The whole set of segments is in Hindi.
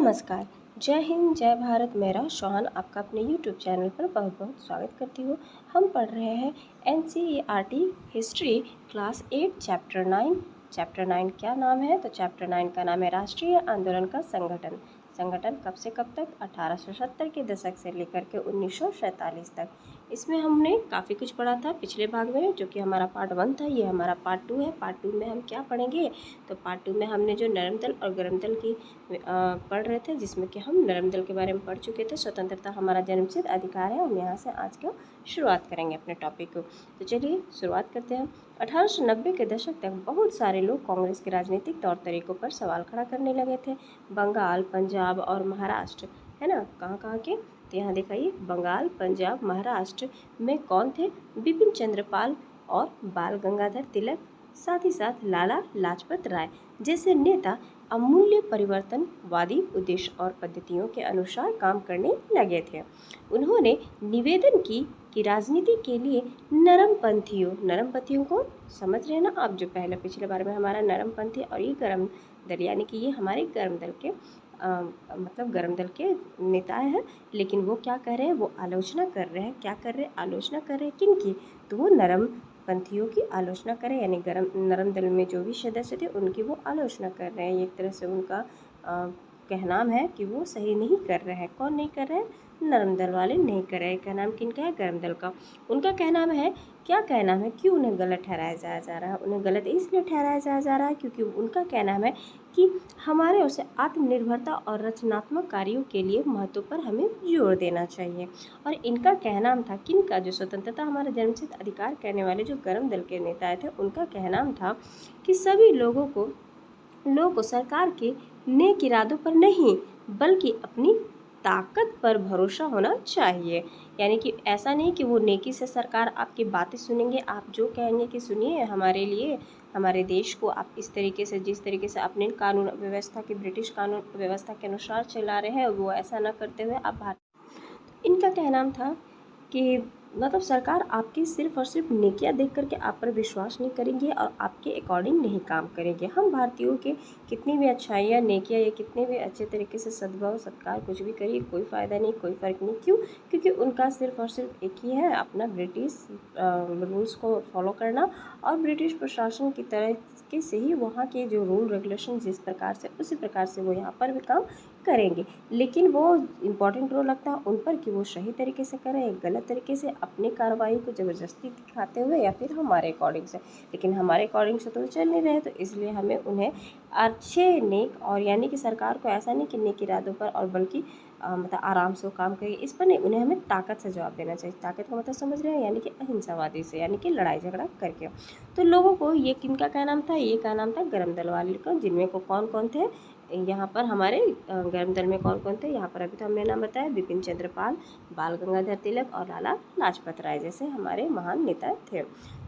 नमस्कार। जय हिंद, जय भारत। मेरा सोहन आपका अपने यूट्यूब चैनल पर बहुत बहुत स्वागत करती हूँ। हम पढ़ रहे हैं NCERT history class 8 chapter 9। Chapter 9 क्या नाम है? तो चैप्टर 9 का नाम है राष्ट्रीय आंदोलन का संगठन। संगठन कब से कब तक? 1870 के दशक से लेकर के 1947 तक। इसमें हमने काफ़ी कुछ पढ़ा था पिछले भाग में, जो कि हमारा पार्ट 1 था। ये हमारा पार्ट 2 है। पार्ट 2 में हम क्या पढ़ेंगे? तो पार्ट 2 में हमने जो नरम दल और गरम दल की पढ़ रहे थे, जिसमें कि हम नरम दल के बारे में पढ़ चुके थे। स्वतंत्रता हमारा जन्मसिद्ध अधिकार है। हम यहाँ से आज की शुरुआत करेंगे अपने टॉपिक को। तो चलिए शुरुआत करते हैं। 1890 के दशक तक बहुत सारे लोग कांग्रेस के राजनीतिक तौर तरीकों पर सवाल खड़ा करने लगे थे। बंगाल, पंजाब और महाराष्ट्र, है ना, कहाँ के? तो यहाँ दिखाइए, बंगाल, पंजाब, महाराष्ट्र में कौन थे? बिपिन चंद्र पाल और बाल गंगाधर तिलक, साथ ही साथ लाला लाजपत राय जैसे नेता अमूल्य परिवर्तनवादी उद्देश्य और पद्धतियों के अनुसार काम करने लगे थे। उन्होंने निवेदन की कि राजनीति के लिए नरमपंथियों को समझ रहे हैं ना आप, जो पहले पिछले बार में हमारा नरमपंथी और ये गर्म दल, यानी कि ये हमारे गर्म दल के मतलब गर्म दल के नेता हैं। लेकिन वो क्या कर रहे हैं? वो आलोचना कर रहे हैं। क्या कर रहे हैं? आलोचना कर रहे हैं किनकी? तो वो नरम पंथियों की आलोचना करें, यानी नरम दल में जो भी सदस्य थे उनकी वो आलोचना कर रहे हैं। एक तरह से उनका कहनाम है कि वो सही नहीं कर रहे हैं। कौन नहीं कर रहे हैं? नरम दल वाले नहीं कर रहे हैं। कहनाम किनका है? गर्म दल का। उनका कहनाम है, क्या कहनाम है? क्यों उन्हें गलत ठहराया जा रहा है? उन्हें गलत इसलिए ठहराया जा रहा है क्योंकि उनका कहनाम है कि हमारे ओर से आत्मनिर्भरता और रचनात्मक कार्यों के लिए महत्व पर हमें जोर देना चाहिए। और इनका कहनाम था किनका? जो स्वतंत्रता हमारा जन्मसिद्ध अधिकार कहने वाले जो गर्म दल के नेता थे, उनका कहनाम था कि सभी लोगों को सरकार के नेक इरादों पर नहीं बल्कि अपनी ताकत पर भरोसा होना चाहिए। यानी कि ऐसा नहीं कि वो नेकी से सरकार आपकी बातें सुनेंगे, आप जो कहेंगे कि सुनिए हमारे लिए, हमारे देश को आप इस तरीके से, जिस तरीके से अपने कानून व्यवस्था की, ब्रिटिश कानून व्यवस्था के अनुसार चला रहे हैं, वो ऐसा ना करते हुए आप भारत। इनका कहना था कि मतलब सरकार आपकी सिर्फ और सिर्फ नेकियां देख करके आप पर विश्वास नहीं करेंगे और आपके अकॉर्डिंग नहीं काम करेंगे। हम भारतीयों के कितनी भी अच्छाइयाँ, नेकियां या कितने भी अच्छे तरीके से सद्भाव सत्कार कुछ भी करिए, कोई फ़ायदा नहीं, कोई फ़र्क नहीं। क्यों? क्योंकि उनका सिर्फ और सिर्फ एक ही है, अपना ब्रिटिश रूल्स को फॉलो करना और ब्रिटिश प्रशासन की तरह के से ही वहाँ के जो रूल रेगुलेशन जिस प्रकार से, उसी प्रकार से वो यहाँ पर भी काम करेंगे। लेकिन वो इम्पॉर्टेंट रोल लगता है उन पर कि वो सही तरीके से करें, गलत तरीके से अपनी कार्रवाई को ज़बरदस्ती दिखाते हुए या फिर हमारे अकॉर्डिंग से। लेकिन हमारे अकॉर्डिंग से तो चल नहीं रहे, तो इसलिए हमें उन्हें अच्छे नेक, और यानी कि सरकार को ऐसा नहीं कि नेक इरादों पर और बल्कि मतलब आराम से वो काम करे, इस पर नहीं, उन्हें हमें ताकत से जवाब देना चाहिए। ताकत का मतलब समझ रहे हैं? यानी कि अहिंसावादी से, यानी कि लड़ाई झगड़ा करके। तो लोगों को ये किनका क्या नाम था? ये का नाम था गर्म दल वाले का, जिनमें को कौन कौन थे यहाँ पर हमारे गर्म दल में? कौन कौन थे यहाँ पर? अभी तो हमने नाम बताया, बिपिन चंद्र पाल, बाल गंगाधर तिलक और लाला लाजपत राय जैसे हमारे महान नेता थे।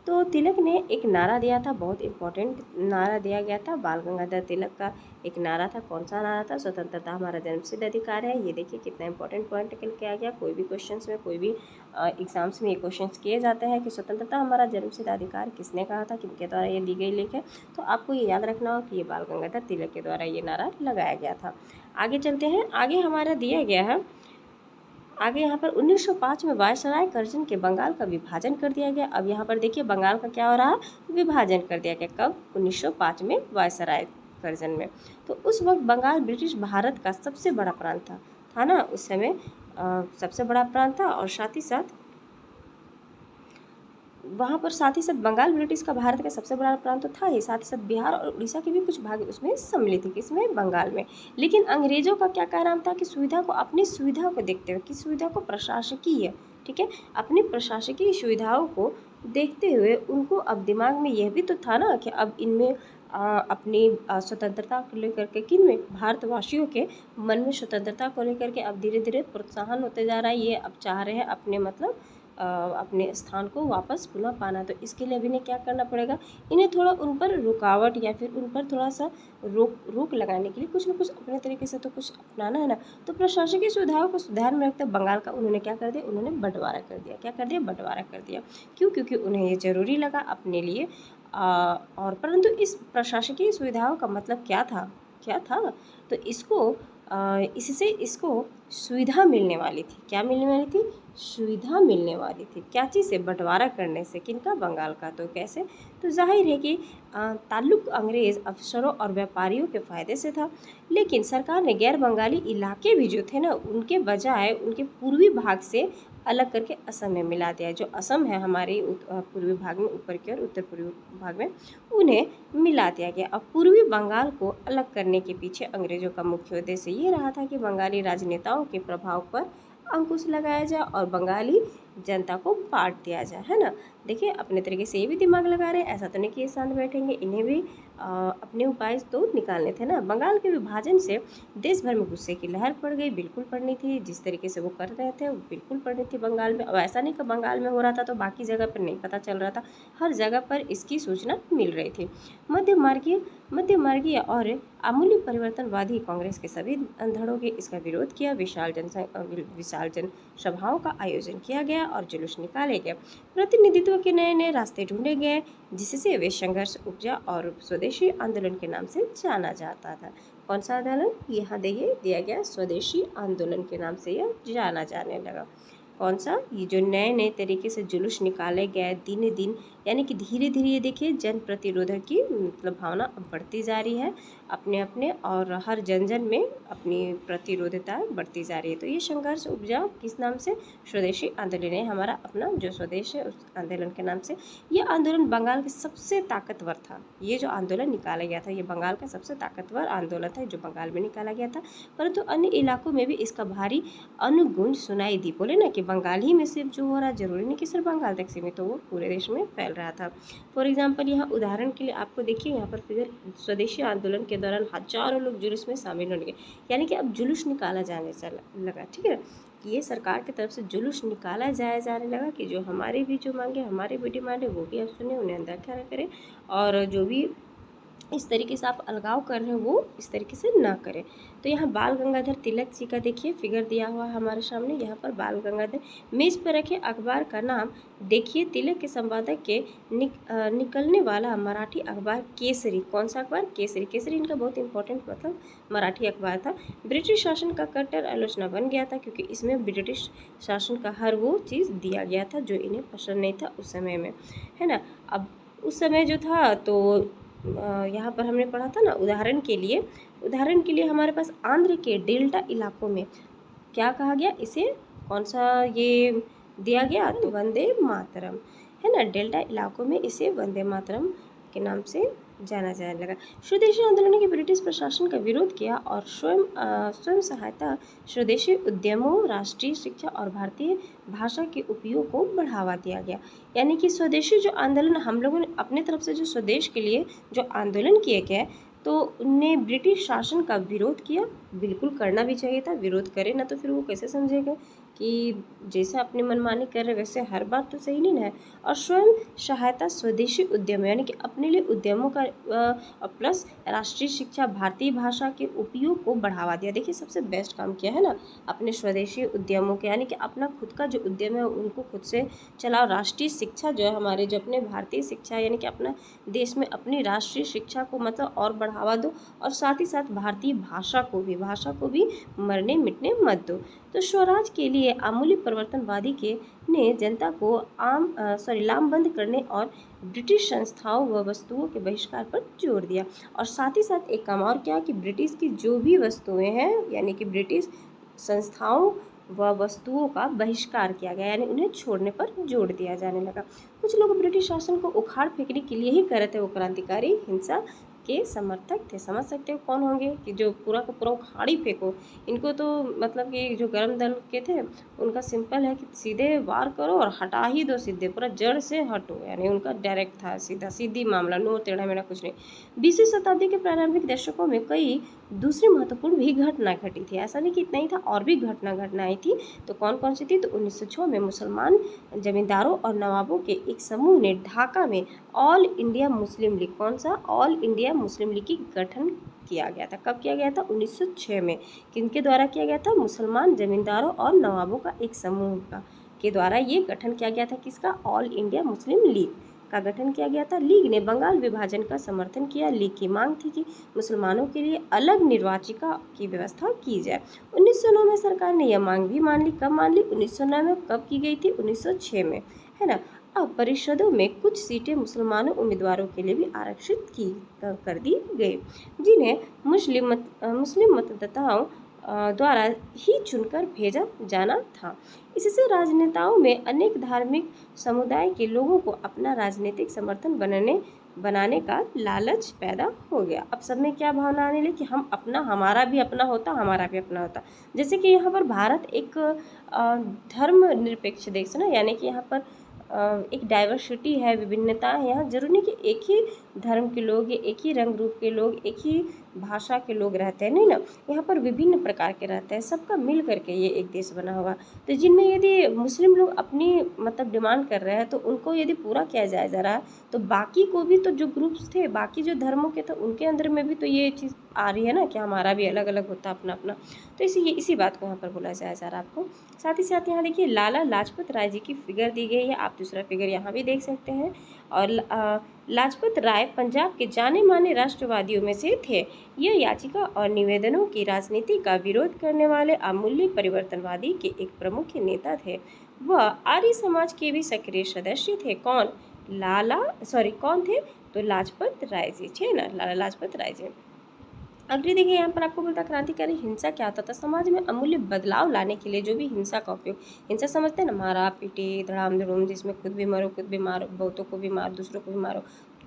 तो तिलक ने एक नारा दिया था, बहुत इम्पोर्टेंट नारा दिया गया था। बाल गंगाधर तिलक का एक नारा था, कौन सा नारा था? स्वतंत्रता हमारा जन्मसिद्ध अधिकार है। ये देखिए कितना इंपॉर्टेंट पॉइंट निकल के आ गया। कोई भी क्वेश्चंस में, कोई भी एग्जाम्स में ये क्वेश्चंस किए जाते हैं कि स्वतंत्रता हमारा जन्मसिद्ध अधिकार किसने कहा था, किनके द्वारा ये दी गई लेख है। तो आपको ये याद रखना हो कि ये बाल गंगाधर तिलक के द्वारा ये नारा लगाया गया था। आगे चलते हैं। आगे हमारा दिया गया है, आगे यहाँ पर 1905 में वायसराय कर्जन के बंगाल का विभाजन कर दिया गया। अब यहाँ पर देखिए बंगाल का क्या हो रहा है? विभाजन कर दिया गया। कब? 1905 में वायसराय कर्जन में। तो उस वक्त बंगाल ब्रिटिश भारत का सबसे बड़ा प्रांत था ना उस समय, सबसे बड़ा प्रांत था। और साथ ही साथ वहाँ पर बंगाल ब्रिटिश का भारत का सबसे बड़ा प्रांत तो था ही, साथ ही साथ बिहार और उड़ीसा के भी कुछ भाग उसमें सम्मिलित थे। किसमें? बंगाल में। लेकिन अंग्रेजों का क्या कहना था कि अपनी सुविधा को देखते हुए, किस सुविधा को? प्रशासकीय, ठीक है, अपनी प्रशासकीय सुविधाओं को देखते हुए उनको अब दिमाग में यह भी तो था ना कि अब इनमें अपनी स्वतंत्रता को लेकर के, किन में? भारतवासियों के मन में स्वतंत्रता को लेकर के अब धीरे धीरे प्रोत्साहन होते जा रहा है। ये अब चाह रहे हैं अपने मतलब अपने स्थान को वापस पुनः पाना। तो इसके लिए अभी इन्हें क्या करना पड़ेगा? इन्हें थोड़ा उन पर रुकावट या फिर उन पर थोड़ा सा रोक लगाने के लिए कुछ न कुछ अपने तरीके से तो कुछ अपनाना है ना। तो प्रशासकीय सुविधाओं को ध्यान में रखते बंगाल का उन्होंने क्या कर दिया? उन्होंने बंटवारा कर दिया। क्या कर दिया? बंटवारा कर दिया। क्यों? क्योंकि उन्हें ये ज़रूरी लगा अपने लिए। और परंतु इस प्रशासकीय सुविधाओं का मतलब क्या था? तो इसको इससे इसको सुविधा मिलने वाली थी। क्या मिलने वाली थी? सुविधा मिलने वाली थी। क्या चीज़ से? बंटवारा करने से। किनका? बंगाल का। तो कैसे? तो जाहिर है कि ताल्लुक अंग्रेज़ अफसरों और व्यापारियों के फ़ायदे से था। लेकिन सरकार ने गैर बंगाली इलाके भी जो थे ना, उनके बजाय उनके पूर्वी भाग से अलग करके असम में मिला दिया। जो असम है हमारे पूर्वी भाग में, ऊपर की ओर उत्तर पूर्वी भाग में, उन्हें मिला दिया गया। अब पूर्वी बंगाल को अलग करने के पीछे अंग्रेज़ों का मुख्य उद्देश्य ये रहा था कि बंगाली राजनेताओं के प्रभाव पर अंकुश लगाया जाए और बंगाली जनता को बांट दिया जाए, है ना। देखिए अपने तरीके से ये भी दिमाग लगा रहे हैं, ऐसा तो नहीं कि ये शांत बैठेंगे, इन्हें भी अपने उपाय तो निकालने थे ना। बंगाल के विभाजन से देश भर में गुस्से की लहर पड़ गई, बिल्कुल पड़नी थी। जिस तरीके से वो कर रहे थे वो बिल्कुल पड़नी थी बंगाल में। अब ऐसा नहीं कि बंगाल में हो रहा था तो बाकी जगह पर नहीं पता चल रहा था, हर जगह पर इसकी सूचना मिल रही थी। मध्य मार्गीय और आमूल्य परिवर्तनवादी कांग्रेस के सभी धड़ों के इसका विरोध किया। विशाल जन सभाओं का आयोजन किया गया और जुलूस निकाले गए। प्रतिनिधित्व के नए नए रास्ते ढूंढे गए, जिससे वे संघर्ष उपजा और स्वदेशी आंदोलन के नाम से जाना जाता था। कौन सा आंदोलन? यहाँ देखिए दिया गया, स्वदेशी आंदोलन के नाम से यह जाना जाने लगा। कौन सा? ये जो नए नए तरीके से जुलूस निकाले गए दिन दिन, यानी कि धीरे धीरे ये देखिए जन प्रतिरोध की मतलब भावना अब बढ़ती जा रही है अपने अपने, और हर जन जन में अपनी प्रतिरोधता बढ़ती जा रही है। तो ये संघर्ष उपजा किस नाम से? स्वदेशी आंदोलन है हमारा अपना जो स्वदेश है उस आंदोलन के नाम से। ये आंदोलन बंगाल का सबसे ताकतवर था। ये जो आंदोलन निकाला गया था ये बंगाल का सबसे ताकतवर आंदोलन था जो बंगाल में निकाला गया था। परंतु अन्य इलाकों में भी इसका भारी अनुगूंज सुनाई दी। बोले ना कि बंगाल ही में सिर्फ जो हो रहा, जरूरी नहीं कि सिर्फ बंगाल तक सीमित तो वो पूरे देश में फैल रहा था। फॉर एग्जाम्पल यहाँ उदाहरण के लिए आपको देखिए यहाँ पर फिगर, स्वदेशी आंदोलन के दौरान हजारों लोग जुलूस में शामिल होने, यानी कि अब जुलूस निकाला जाने लगा, ठीक है। ये सरकार की तरफ से जुलूस निकाला जाने लगा कि जो हमारे भी जो मांगे, हमारे भी डिमांड है वो भी आप सुने, उन्हें अनदेखा करें, और जो भी इस तरीके से आप अलगाव कर रहे हैं वो इस तरीके से ना करें। तो यहाँ बाल गंगाधर तिलक जी का देखिए फिगर दिया हुआ है हमारे सामने। यहाँ पर बाल गंगाधर मेज पर रखे अखबार का नाम देखिए, तिलक के संपादक के निकलने वाला मराठी अखबार केसरी। कौन सा अखबार? केसरी। केसरी इनका बहुत इंपॉर्टेंट मतलब मराठी अखबार था। ब्रिटिश शासन का कट्टर आलोचना बन गया था क्योंकि इसमें ब्रिटिश शासन का हर वो चीज़ दिया गया था जो इन्हें पसंद नहीं था उस समय में, है ना। अब उस समय जो था तो यहाँ पर हमने पढ़ा था ना, उदाहरण के लिए हमारे पास आंध्र के डेल्टा इलाकों में क्या कहा गया? इसे कौन सा ये दिया गया? तो वंदे मातरम, है ना। डेल्टा इलाकों में इसे वंदे मातरम के नाम से जाना जाने लगा। स्वदेशी आंदोलन के ब्रिटिश प्रशासन का विरोध किया और स्वयं सहायता, स्वदेशी उद्यमों, राष्ट्रीय शिक्षा और भारतीय भाषा के उपयोग को बढ़ावा दिया गया। यानी कि स्वदेशी जो आंदोलन हम लोगों ने अपने तरफ से जो स्वदेश के लिए जो आंदोलन किए गए तो उनने ब्रिटिश शासन का विरोध किया। बिल्कुल करना भी चाहिए था, विरोध करे ना तो फिर वो कैसे समझेगा कि जैसे अपनी मनमानी कर रहे वैसे हर बात तो सही नहीं है। और स्वयं सहायता, स्वदेशी उद्यम यानी कि अपने लिए उद्यमों का प्लस राष्ट्रीय शिक्षा, भारतीय भाषा के उपयोग को बढ़ावा दिया। देखिए सबसे बेस्ट काम किया है ना, अपने स्वदेशी उद्यमों के, यानी कि अपना खुद का जो उद्यम है उनको खुद से चलाओ। राष्ट्रीय शिक्षा जो है हमारे, जो अपने भारतीय शिक्षा यानी कि अपना देश में अपनी राष्ट्रीय शिक्षा को मतलब और बढ़ावा दो, और साथ ही साथ भारतीय भाषा को भी मरने मिटने मत दो। तो स्वराज के लिए आमूल्य परिवर्तनवादी के ने जनता को लामबंद करने और ब्रिटिश संस्थाओं व वस्तुओं के बहिष्कार पर जोर दिया। और साथ ही साथ एक काम और किया कि ब्रिटिश की जो भी वस्तुएं हैं यानी कि ब्रिटिश संस्थाओं व वस्तुओं का बहिष्कार किया गया, यानी उन्हें छोड़ने पर जोर दिया जाने लगा। कुछ लोग ब्रिटिश शासन को उखाड़ फेंकने के लिए ही कर रहे थे, वो क्रांतिकारी हिंसा के समर्थक थे। समझ सकते हो कौन होंगे कि जो पूरा का पूरा उखाड़ ही फेंको। इनको तो मतलब कि जो गर्म दल के थे उनका सिंपल है कि सीधे वार करो और हटा ही दो, सीधे पूरा जड़ से हटो, यानी उनका डायरेक्ट था, सीधी मामला, नो टेढ़ा मेढ़ा कुछ नहीं। 20वीं शताब्दी के प्रारंभिक दशकों में कई दूसरी महत्वपूर्ण भी घटना घटी थी। ऐसा नहीं कि इतना ही था, और भी घटना आई थी। तो कौन कौन सी थी? तो 1906 में मुसलमान जमींदारों और नवाबों के एक समूह ने ढाका में ऑल इंडिया मुस्लिम लीग, कौन सा? ऑल इंडिया मुस्लिम लीग की गठन किया गया था। कब किया गया था? 1906 में। किनके द्वारा किया गया था? मुसलमान जमींदारों और नवाबों का एक समूह के द्वारा ये गठन किया गया था। किसका? All India Muslim league. का गठन किया गया था। लीग ने बंगाल विभाजन का समर्थन किया। लीग की मांग थी कि मुसलमानों के लिए अलग निर्वाचिका की व्यवस्था की जाए। 1909 में सरकार ने यह मांग भी मान ली। कब मान ली? 1909 में। कब की गई थी? 1906 में, है ना। अब परिषदों में कुछ सीटें मुसलमानों उम्मीदवारों के लिए भी आरक्षित कर दी गई, जिन्हें मुस्लिम मतदाताओं द्वारा ही चुनकर भेजा जाना था। इससे राजनेताओं में अनेक धार्मिक समुदाय के लोगों को अपना राजनीतिक समर्थन बनाने का लालच पैदा हो गया। अब सब में क्या भावना आने लगी कि हम अपना, हमारा भी अपना होता, हमारा भी अपना होता। जैसे कि यहाँ पर भारत एक धर्म निरपेक्ष देश है ना, यानी कि यहाँ पर एक डाइवर्सिटी है, विभिन्नता है। यहाँ जरूरी नहीं कि एक ही धर्म के लोग या एक ही रंग रूप के लोग, एक ही भाषा के लोग रहते हैं, नहीं ना। यहाँ पर विभिन्न प्रकार के रहते हैं, सबका मिल करके ये एक देश बना हुआ। तो जिनमें यदि मुस्लिम लोग अपनी मतलब डिमांड कर रहे हैं तो उनको यदि पूरा किया जाए जा रहा है, तो बाकी को भी तो जो ग्रुप्स थे, बाकी जो धर्मों के थे, उनके अंदर में भी तो ये चीज़ आ रही है ना कि हमारा भी अलग अलग होता अपना अपना। तो इसी बात को यहाँ पर बोला जाया जा रहा है आपको। साथ ही साथ यहाँ देखिए लाला लाजपत राय जी की फिगर दी गई है, आप दूसरा फिगर यहाँ भी देख सकते हैं। और लाजपत राय पंजाब के जाने माने राष्ट्रवादियों में से थे। यह याचिका और निवेदनों की राजनीति का विरोध करने वाले अमूल्य परिवर्तनवादी के एक प्रमुख नेता थे। वह आर्य समाज के भी सक्रिय सदस्य थे। कौन थे? तो लाजपत राय जी थे ना, लाला लाजपत राय जी। अगली देखिए यहाँ पर आपको बोलता क्रांतिकारी हिंसा क्या होता था। समाज में अमूल्य बदलाव लाने के लिए जो भी हिंसा का उपयोग, हिंसा समझते हैं ना, मारा पीटी धड़ाम धड़ूम, जिसमें खुद भी मरो, खुद भी मारो, बहुतों को भी मारो, दूसरों को भी मारो,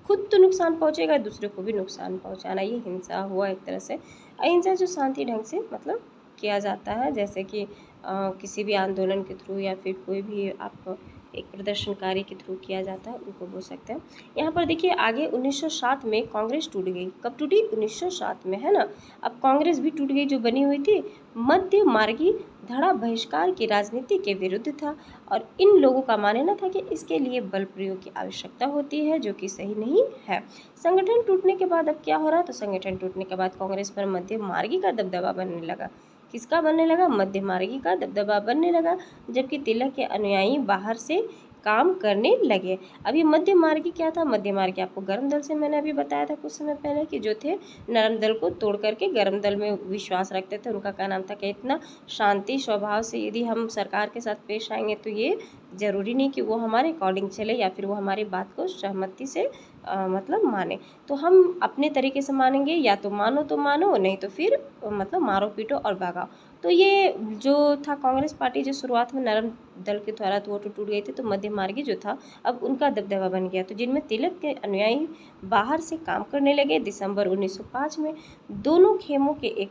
खुद तो नुकसान पहुंचेगा, दूसरे को भी नुकसान पहुंचाना, ये हिंसा हुआ एक तरह से। अहिंसा जो शांति ढंग से मतलब किया जाता है, जैसे कि किसी भी आंदोलन के थ्रू या फिर कोई भी आप एक प्रदर्शनकारी के थ्रू किया जाता है, उनको बोल सकते हैं। यहाँ पर देखिए आगे 1907 में कांग्रेस टूट गई। कब टूटी? 1907 में, है ना। अब कांग्रेस भी टूट गई जो बनी हुई थी। मध्य मार्गी धड़ा बहिष्कार की राजनीति के विरुद्ध था और इन लोगों का मानना था कि इसके लिए बल प्रयोग की आवश्यकता होती है, जो कि सही नहीं है। संगठन टूटने के बाद अब क्या हो रहा? तो संगठन टूटने के बाद कांग्रेस पर मध्य मार्गी का दबदबा बनने लगा। किसका बनने लगा? मध्य मार्गी का दबदबा बनने लगा, जबकि तिलक के अनुयायी बाहर से काम करने लगे। अभी मध्य मार्गी क्या था? मध्य मार्गी आपको गर्म दल से मैंने अभी बताया था कुछ समय पहले कि जो थे नरम दल को तोड़ करके गर्म दल में विश्वास रखते थे। उनका क्या नाम था कि इतना शांति स्वभाव से यदि हम सरकार के साथ पेश आएंगे तो ये जरूरी नहीं कि वो हमारे अकॉर्डिंग चले या फिर वो हमारी बात को सहमति से मतलब माने। तो हम अपने तरीके से मानेंगे, या तो मानो, नहीं तो फिर मतलब मारो पीटो और भागाओ। तो ये जो था कांग्रेस पार्टी, जो शुरुआत में नरम दल के द्वारा तो वो टूट गई थी, तो मध्य मार्गी जो था अब उनका दबदबा बन गया। तो जिनमें तिलक के अनुयायी बाहर से काम करने लगे। दिसंबर 1905 में दोनों खेमों के एक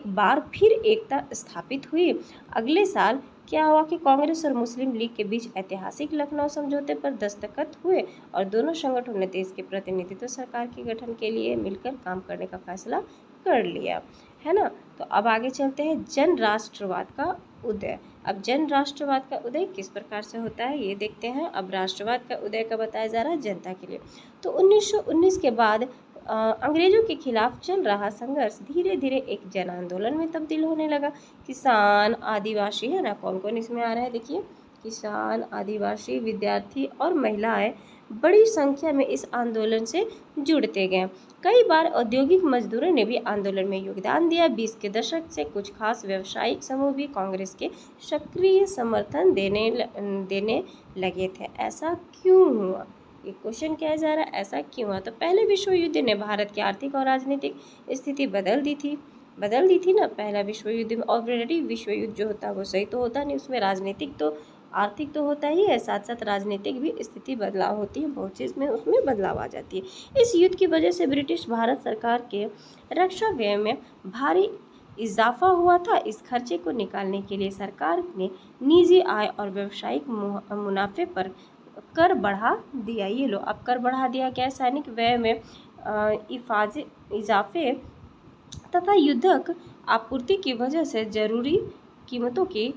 बार फिर एकता स्थापित हुई। अगले साल क्या हुआ कि कांग्रेस और मुस्लिम लीग के बीच ऐतिहासिक लखनऊ समझौते पर दस्तखत हुए और दोनों संगठनों ने देश के प्रतिनिधित्व सरकार के गठन के लिए मिलकर काम करने का फैसला कर लिया, है ना। तो अब आगे चलते हैं जन राष्ट्रवाद का उदय। अब जन राष्ट्रवाद का उदय किस प्रकार से होता है ये देखते हैं। अब राष्ट्रवाद का उदय का बताया जा रहा है जनता के लिए। तो 1919 के बाद अंग्रेजों के खिलाफ चल रहा संघर्ष धीरे धीरे एक जन आंदोलन में तब्दील होने लगा। किसान, आदिवासी, है ना, कौन कौन इसमें आ रहा है देखिए, किसान, आदिवासी, विद्यार्थी और महिलाएं बड़ी संख्या में इस आंदोलन से जुड़ते गए। कई बार औद्योगिक मजदूरों ने भी आंदोलन में योगदान दिया। 20 के दशक से कुछ खास व्यावसायिक समूह भी कांग्रेस के सक्रिय समर्थन देने लगे थे। ऐसा क्यों हुआ? ये क्वेश्चन किया जा रहा है, ऐसा क्यों हुआ? तो पहले विश्व युद्ध ने भारत की आर्थिक और राजनीतिक स्थिति बदल दी थी ना। पहला विश्व युद्ध में ऑलरेडी विश्व युद्ध जो होता है वो सही तो होता नहीं, उसमें राजनीतिक तो आर्थिक तो होता ही है, साथ साथ राजनीतिक भी स्थिति बदलाव होती है, बहुत चीज़ में उसमें बदलाव आ जाती है। इस युद्ध की वजह से ब्रिटिश भारत सरकार के रक्षा व्यय में भारी इजाफा हुआ था। इस खर्चे को निकालने के लिए सरकार ने निजी आय और व्यावसायिक मुनाफे पर कर बढ़ा दिया। ये लो, अब कर बढ़ा दिया गया। सैनिक व्यय में इजाफे तथा युद्धक आपूर्ति की वजह से जरूरी कीमतों की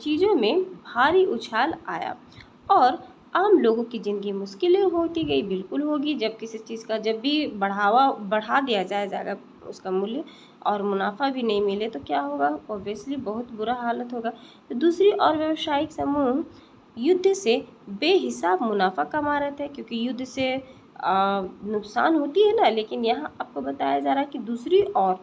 चीज़ों में भारी उछाल आया और आम लोगों की ज़िंदगी मुश्किलें होती गई। बिल्कुल होगी, जब किसी चीज़ का जब भी बढ़ा दिया जाएगा उसका मूल्य और मुनाफा भी नहीं मिले तो क्या होगा? ऑब्वियसली बहुत बुरा हालत होगा। तो दूसरी और व्यावसायिक समूह युद्ध से बेहिसाब मुनाफा कमा रहे थे, क्योंकि युद्ध से नुकसान होती है ना, लेकिन यहाँ आपको बताया जा रहा है कि दूसरी ओर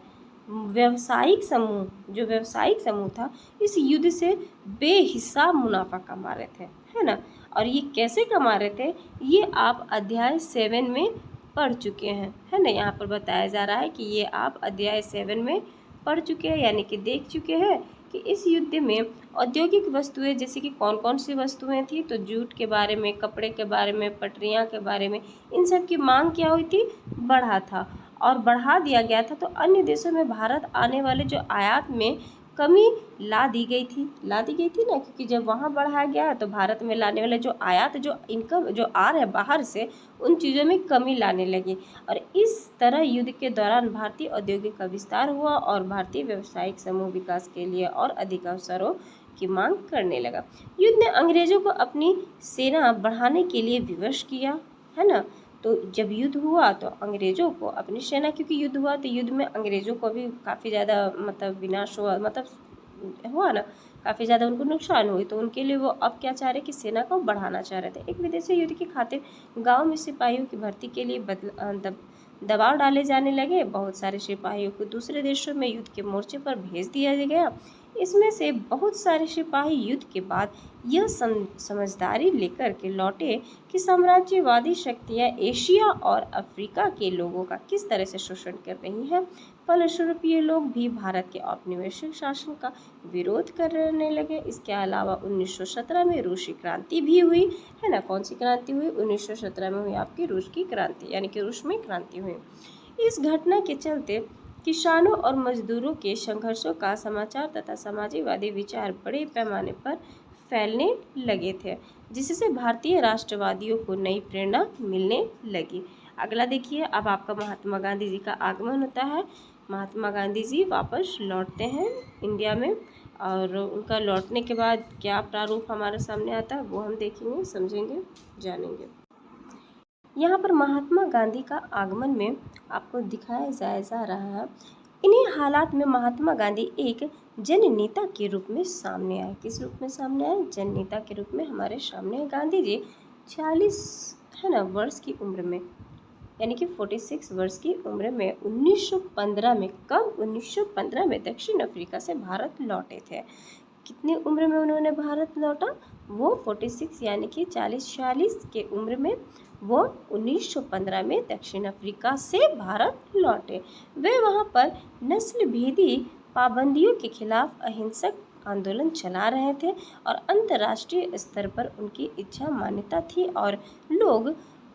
जो व्यावसायिक समूह था इस युद्ध से बेहिसाब मुनाफा कमा रहे थे, है ना। और ये कैसे कमा रहे थे, ये आप अध्याय 7 में पढ़ चुके हैं, है ना। यहाँ पर बताया जा रहा है कि ये आप अध्याय 7 में पढ़ चुके हैं, यानी कि देख चुके हैं कि इस युद्ध में औद्योगिक वस्तुएं जैसे कि कौन कौन सी वस्तुएं थी, तो जूट के बारे में, कपड़े के बारे में, पटरियाँ के बारे में, इन सब की मांग क्या हुई थी, बढ़ा था और बढ़ा दिया गया था। तो अन्य देशों में भारत आने वाले जो आयात में कमी ला दी गई थी ना, क्योंकि जब वहाँ बढ़ाया गया तो भारत में लाने वाले जो आयात, जो इनकम जो आ रहा है बाहर से, उन चीज़ों में कमी लाने लगी। और इस तरह युद्ध के दौरान भारतीय औद्योगिक का विस्तार हुआ और भारतीय व्यावसायिक समूह विकास के लिए और अधिक अवसरों की मांग करने लगा। युद्ध ने अंग्रेजों को अपनी सेना बढ़ाने के लिए विवश किया, है ना। तो जब युद्ध हुआ तो अंग्रेजों को अपनी सेना, क्योंकि युद्ध हुआ तो युद्ध में अंग्रेजों को भी काफ़ी ज़्यादा मतलब विनाश हुआ, मतलब हुआ ना, काफ़ी ज़्यादा उनको नुकसान हुई। तो उनके लिए वो अब क्या चाह रहे कि सेना को बढ़ाना चाह रहे थे। एक विदेशी युद्ध की खातिर गाँव में सिपाहियों की भर्ती के लिए दबाव डाले जाने लगे। बहुत सारे सिपाहियों को दूसरे देशों में युद्ध के मोर्चे पर भेज दिया गया। इसमें से बहुत सारे सिपाही युद्ध के बाद यह समझदारी लेकर के लौटे कि साम्राज्यवादी शक्तियां एशिया और अफ्रीका के लोगों का किस तरह से शोषण कर रही हैं। फलस्वरूप ये लोग भी भारत के औपनिवेशिक शासन का विरोध करने लगे। इसके अलावा 1917 में रूसी क्रांति भी हुई, है ना। कौन सी क्रांति हुई, 1917 में हुई आपकी रूस की क्रांति, यानी कि रूस में क्रांति हुई। इस घटना के चलते किसानों और मजदूरों के संघर्षों का समाचार तथा समाजवादी विचार बड़े पैमाने पर फैलने लगे थे, जिससे भारतीय राष्ट्रवादियों को नई प्रेरणा मिलने लगी। अगला देखिए, अब आपका महात्मा गांधी जी का आगमन होता है। महात्मा गांधी जी वापस लौटते हैं इंडिया में, और उनका लौटने के बाद क्या प्रारूप हमारे सामने आता है वो हम देखेंगे, समझेंगे, जानेंगे। यहाँ पर महात्मा गांधी का आगमन में आपको दिखाया जा रहा है। इन्हीं हालात में महात्मा गांधी एक जननेता के रूप में सामने आए। किस रूप में सामने आए, जननेता के रूप में हमारे सामने गांधी जी 46 है ना वर्ष की उम्र में, यानी कि 46 वर्ष की उम्र में 1915 में, कब, 1915 में दक्षिण अफ्रीका से भारत लौटे थे। कितनी उम्र में उन्होंने भारत लौटा, वो 46 यानी कि 40-46 के उम्र में वो 1915 में दक्षिण अफ्रीका से भारत लौटे। वे वहाँ पर नस्ल भेदी पाबंदियों के खिलाफ अहिंसक आंदोलन चला रहे थे और अंतर्राष्ट्रीय स्तर पर उनकी इच्छा मान्यता थी और लोग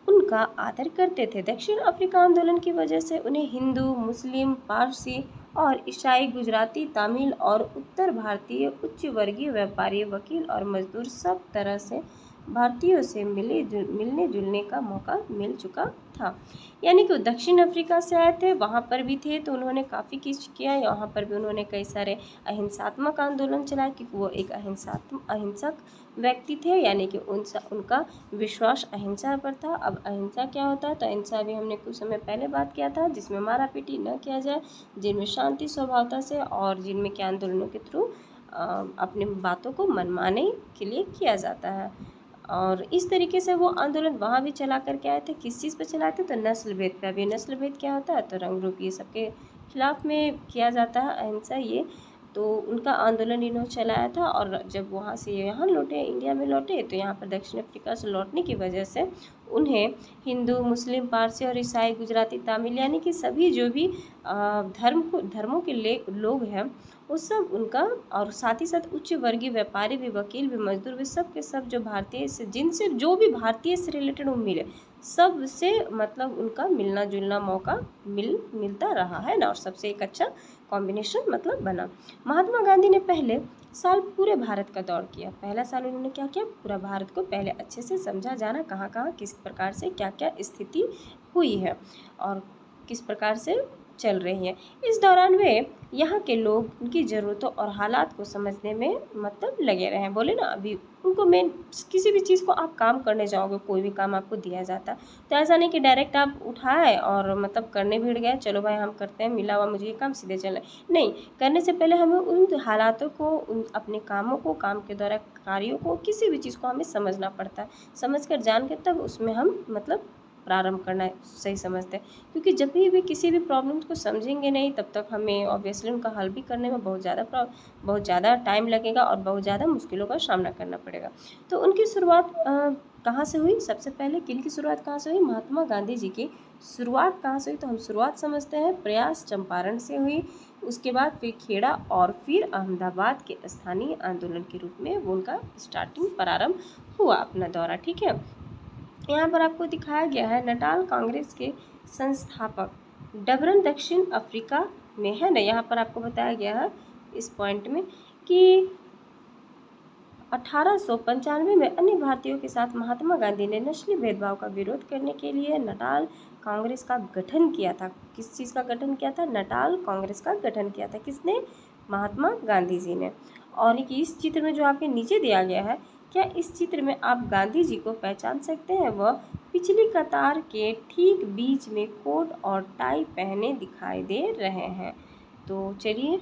उनका आदर करते थे। दक्षिण अफ्रीका आंदोलन की वजह से उन्हें हिंदू, मुस्लिम, पारसी और ईसाई, गुजराती, तमिल और उत्तर भारतीय उच्च वर्गीय व्यापारी, वकील और मजदूर सब तरह से भारतीयों से मिलने जुलने का मौका मिल चुका था। यानी कि दक्षिण अफ्रीका से आए थे, वहाँ पर भी थे तो उन्होंने काफ़ी कुछ किया। यहाँ पर भी उन्होंने कई सारे अहिंसात्मक आंदोलन चलाए, क्योंकि वो एक अहिंसक व्यक्ति थे, यानी कि उनका विश्वास अहिंसा पर था। अब अहिंसा क्या होता है, तो अहिंसा भी हमने कुछ समय पहले बात किया था, जिसमें मारा पीटी न किया जाए, जिनमें शांति स्वभावता से और जिनमें क्या आंदोलनों के थ्रू अपनी बातों को मनमाने के लिए किया जाता है। और इस तरीके से वो आंदोलन वहाँ भी चला कर के आए थे। किस चीज़ पर चलाए थे, तो नस्ल भेद पर। अभी नस्ल भेद क्या होता है, तो रंग रूप, ये सबके खिलाफ में किया जाता है अहिंसा। ये तो उनका आंदोलन इन्होंने चलाया था। और जब वहाँ से यहाँ लौटे, इंडिया में लौटे, तो यहाँ पर दक्षिण अफ्रीका से लौटने की वजह से उन्हें हिंदू, मुस्लिम, पारसी और ईसाई, गुजराती, तमिल, यानी कि सभी जो भी धर्मों के लोग हैं वो सब उनका, और साथ ही साथ उच्च वर्गीय व्यापारी भी, वकील भी, मजदूर भी, सब के सब जो भारतीय से, जिनसे जो भी भारतीय से रिलेटेड वो मिले, सब से मतलब उनका मिलना जुलना मौका मिलता रहा, है ना। और सबसे एक अच्छा कॉम्बिनेशन मतलब बना। महात्मा गांधी ने पहले साल पूरे भारत का दौर किया। पहला साल उन्होंने क्या किया, पूरा भारत को पहले अच्छे से समझा, जाना कहाँ कहाँ किस प्रकार से क्या क्या स्थिति हुई है और किस प्रकार से चल रही है। इस दौरान वे यहाँ के लोग उनकी ज़रूरतों और हालात को समझने में मतलब लगे रहे हैं। बोले ना अभी उनको मेन किसी भी चीज़ को आप काम करने जाओगे, कोई भी काम आपको दिया जाता तो ऐसा नहीं कि डायरेक्ट आप उठाए और मतलब करने भिड़ गए, चलो भाई हम करते हैं, मिला हुआ मुझे ये काम सीधे चलना है। नहीं, करने से पहले हमें उन हालातों को, उन अपने कामों को, काम के द्वारा कार्यों को, किसी भी चीज़ को हमें समझना पड़ता है। समझ कर जान के तब उसमें हम मतलब प्रारंभ करना सही समझते हैं, क्योंकि जब भी किसी भी प्रॉब्लम्स को समझेंगे नहीं तब तक हमें ऑब्वियसली उनका हल भी करने में बहुत ज़्यादा टाइम लगेगा और बहुत ज़्यादा मुश्किलों का सामना करना पड़ेगा। तो उनकी शुरुआत कहाँ से हुई? सबसे पहले किन की शुरुआत कहाँ से हुई? महात्मा गांधी जी की शुरुआत कहाँ से हुई? तो हम शुरुआत समझते हैं प्रयास चंपारण से हुई, उसके बाद फिर खेड़ा और फिर अहमदाबाद के स्थानीय आंदोलन के रूप में वो उनका स्टार्टिंग प्रारंभ हुआ अपना दौरा। ठीक है, यहाँ पर आपको दिखाया गया है नटाल कांग्रेस के संस्थापक डबरन दक्षिण अफ्रीका में है ना। यहाँ पर आपको बताया गया है इस पॉइंट में कि 1895 में अन्य भारतीयों के साथ महात्मा गांधी ने नस्लीय भेदभाव का विरोध करने के लिए नटाल कांग्रेस का गठन किया था। किस चीज़ का गठन किया था? नटाल कांग्रेस का गठन किया था। किसने? महात्मा गांधी जी ने। और इस चित्र में जो आपके नीचे दिया गया है, क्या इस चित्र में आप गांधी जी को पहचान सकते हैं? वह पिछली कतार के ठीक बीच में कोट और टाई पहने दिखाई दे रहे हैं। तो चलिए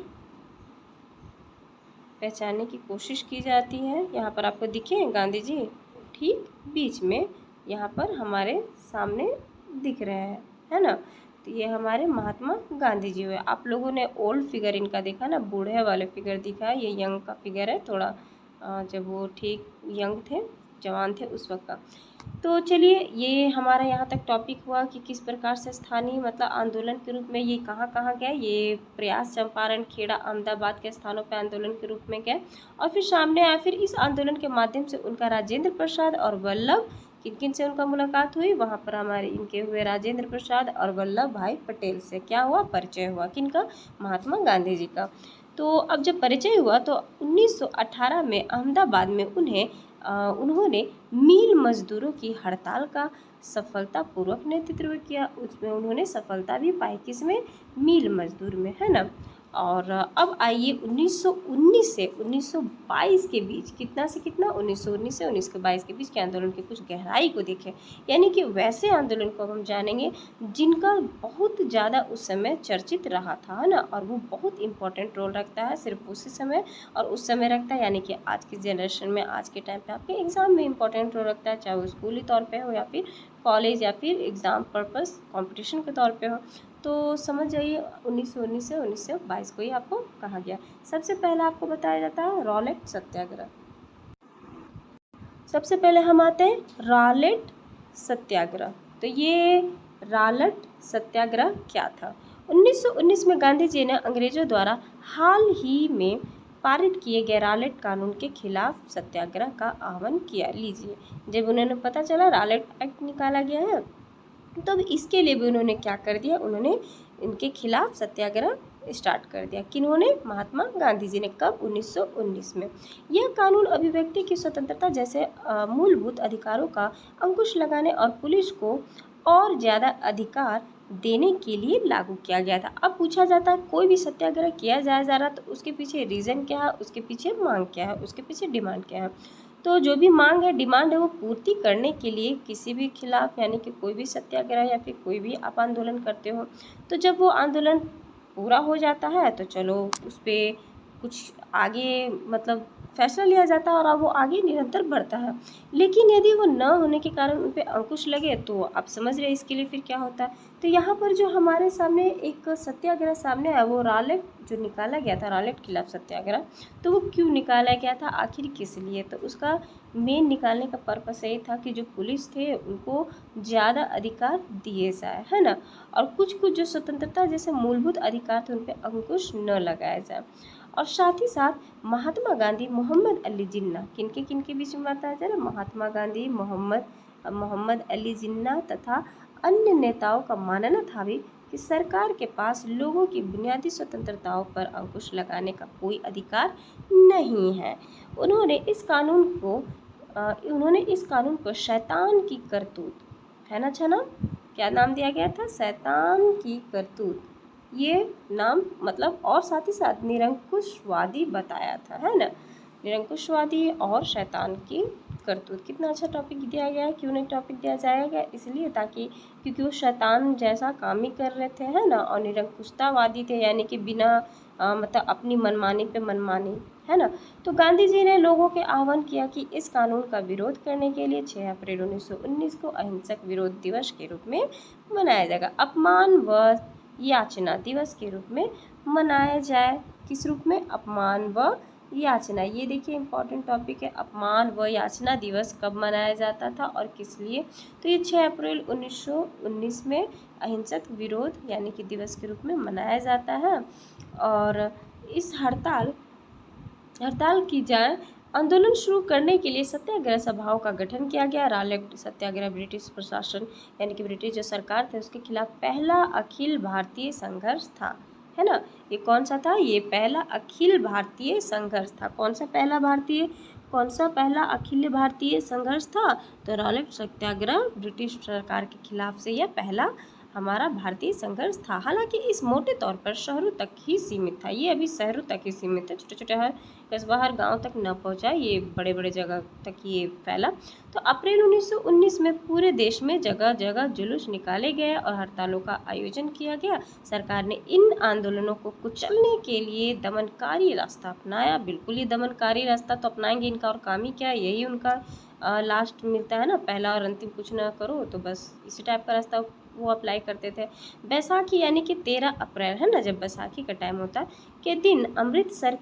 पहचानने की कोशिश की जाती है। यहाँ पर आपको दिखे गांधी जी ठीक बीच में, यहाँ पर हमारे सामने दिख रहे हैं, है ना। तो ये हमारे महात्मा गांधी जी हुए। आप लोगों ने ओल्ड फिगर इनका देखा ना, बूढ़े वाले फिगर दिखा है, ये यंग का फिगर है थोड़ा, जब वो ठीक यंग थे, जवान थे उस वक्त का। तो चलिए ये हमारा यहाँ तक टॉपिक हुआ कि किस प्रकार से स्थानीय मतलब आंदोलन के रूप में ये कहाँ कहाँ गए। ये प्रयास चंपारण, खेड़ा, अहमदाबाद के स्थानों पर आंदोलन के रूप में गए और फिर सामने आया। फिर इस आंदोलन के माध्यम से उनका राजेंद्र प्रसाद और वल्लभ, किन किन से उनका मुलाकात हुई? वहाँ पर हमारे इनके हुए राजेंद्र प्रसाद और वल्लभ भाई पटेल से। क्या हुआ? परिचय हुआ। किनका? महात्मा गांधी जी का। तो अब जब परिचय हुआ तो 1918 में अहमदाबाद में उन्होंने मील मजदूरों की हड़ताल का सफलतापूर्वक नेतृत्व किया। उसमें उन्होंने सफलता भी पाई। किसमें? मील मजदूर में, है ना। और अब आइए 1919 से 1922 के बीच, कितना से कितना? 1919 से 1922 के बीच के आंदोलन की कुछ गहराई को देखें। यानी कि वैसे आंदोलन को हम जानेंगे जिनका बहुत ज़्यादा उस समय चर्चित रहा था, है ना, और वो बहुत इंपॉर्टेंट रोल रखता है सिर्फ उसी समय और उस समय रखता है। यानी कि आज की जनरेशन में, आज के टाइम पे आपके एग्ज़ाम में इंपॉर्टेंट रोल रखता है, चाहे वो स्कूली तौर पे हो या फिर कॉलेज या फिर एग्ज़ाम पर्पस कंपटीशन के तौर पे हो। तो समझ जाइए 1919 से 1922 को ही आपको कहा गया। सबसे पहला आपको बताया जाता है रॉलेट सत्याग्रह। सबसे पहले हम आते हैं रॉलेट सत्याग्रह। तो ये रॉलेट सत्याग्रह क्या था? 1919 में गांधी जी ने अंग्रेजों द्वारा हाल ही में पारित किए गए रॉलेट कानून के खिलाफ सत्याग्रह का आह्वान किया। लीजिए, जब उन्हें पता चला रॉलेट एक्ट निकाला गया है तब इसके लिए भी उन्होंने क्या कर दिया? उन्होंने इनके खिलाफ सत्याग्रह स्टार्ट कर दिया। किन्होंने? महात्मा गांधी जी ने। कब? 1919 में। यह कानून अभिव्यक्ति की स्वतंत्रता जैसे मूलभूत अधिकारों का अंकुश लगाने और पुलिस को और ज़्यादा अधिकार देने के लिए लागू किया गया था। अब पूछा जाता है कोई भी सत्याग्रह किया जा रहा तो उसके पीछे रीज़न क्या है, उसके पीछे मांग क्या है, उसके पीछे डिमांड क्या है। तो जो भी मांग है, डिमांड है, वो पूर्ति करने के लिए किसी भी खिलाफ, यानी कि कोई भी सत्याग्रह या फिर कोई भी आप आंदोलन करते हो, तो जब वो आंदोलन पूरा हो जाता है तो चलो उस पर कुछ आगे मतलब फैसला लिया जाता है और अब वो आगे निरंतर बढ़ता है। लेकिन यदि वो न होने के कारण उन पर अंकुश लगे तो आप समझ रहे हैं इसके लिए फिर क्या होता है। तो यहाँ पर जो हमारे सामने एक सत्याग्रह सामने आया वो रॉलेट जो निकाला गया था, रॉलेट खिलाफ सत्याग्रह, तो वो क्यों निकाला गया था, आखिर किस लिए? तो उसका मेन निकालने का पर्पस यही था कि जो पुलिस थे उनको ज़्यादा अधिकार दिए जाए, है ना, और कुछ कुछ जो स्वतंत्रता जैसे मूलभूत अधिकार थे उन पर अंकुश न लगाया जाए। और साथ ही साथ महात्मा गांधी, मोहम्मद अली जिन्ना, किनके बीच में बताया जा रहा है? महात्मा गांधी, मोहम्मद अली जिन्ना तथा अन्य नेताओं का मानना था भी कि सरकार के पास लोगों की बुनियादी स्वतंत्रताओं पर अंकुश लगाने का कोई अधिकार नहीं है। उन्होंने इस कानून को शैतान की करतूत, है ना, छना, क्या नाम दिया गया था? शैतान की करतूत। ये नाम मतलब और साथ ही साथ निरंकुशवादी बताया था, है ना। निरंकुशवादी और शैतान की करतूत, कितना अच्छा टॉपिक दिया गया है। क्यों नहीं टॉपिक दिया जाएगा, इसलिए ताकि क्योंकि वो शैतान जैसा काम ही कर रहे थे, है ना, और निरंकुशतावादी थे, यानी कि बिना मतलब अपनी मनमानी पे मनमानी, है ना। तो गांधी जी ने लोगों के आह्वान किया कि इस कानून का विरोध करने के लिए 6 अप्रैल 1919 को अहिंसक विरोध दिवस के रूप में मनाया जाएगा। अपमान व याचना दिवस के रूप में मनाया जाए। किस रूप में? अपमान व याचना। ये देखिए इंपॉर्टेंट टॉपिक है, अपमान व याचना दिवस कब मनाया जाता था और किस लिए? तो ये 6 अप्रैल 1919 में अहिंसक विरोध यानी कि दिवस के रूप में मनाया जाता है। और इस हड़ताल की जाए आंदोलन शुरू करने के लिए सत्याग्रह सभाओं का गठन किया गया। रॉलेट सत्याग्रह ब्रिटिश प्रशासन यानी कि ब्रिटिश जो सरकार थे उसके खिलाफ पहला अखिल भारतीय संघर्ष था, है ना। ये कौन सा था? ये पहला अखिल भारतीय संघर्ष था। कौन सा पहला अखिल भारतीय संघर्ष था? तो रॉलेट सत्याग्रह ब्रिटिश सरकार के खिलाफ से यह पहला हमारा भारतीय संघर्ष था। हालांकि इस मोटे तौर पर शहरों तक ही सीमित था। ये अभी शहरों तक ही सीमित है, छोटे छोटे हर कस्बा हर गांव तक न पहुंचा, ये बड़े बड़े जगह तक ये फैला। तो अप्रैल 1919 में पूरे देश में जगह जगह जुलूस निकाले गए और हड़तालों का आयोजन किया गया। सरकार ने इन आंदोलनों को कुचलने के लिए दमनकारी रास्ता अपनाया। बिल्कुल ही दमनकारी रास्ता तो अपनाएंगे, इनका और काम ही क्या है, यही उनका लास्ट मिलता है ना, पहला और अंतिम कुछ ना करो, तो बस इसी टाइप का रास्ता वो अप्लाई करते थे। बैसाखी यानी कि 13 अप्रैल, है ना, जब बैसाखी का टाइम होता है के दिन अमृतसर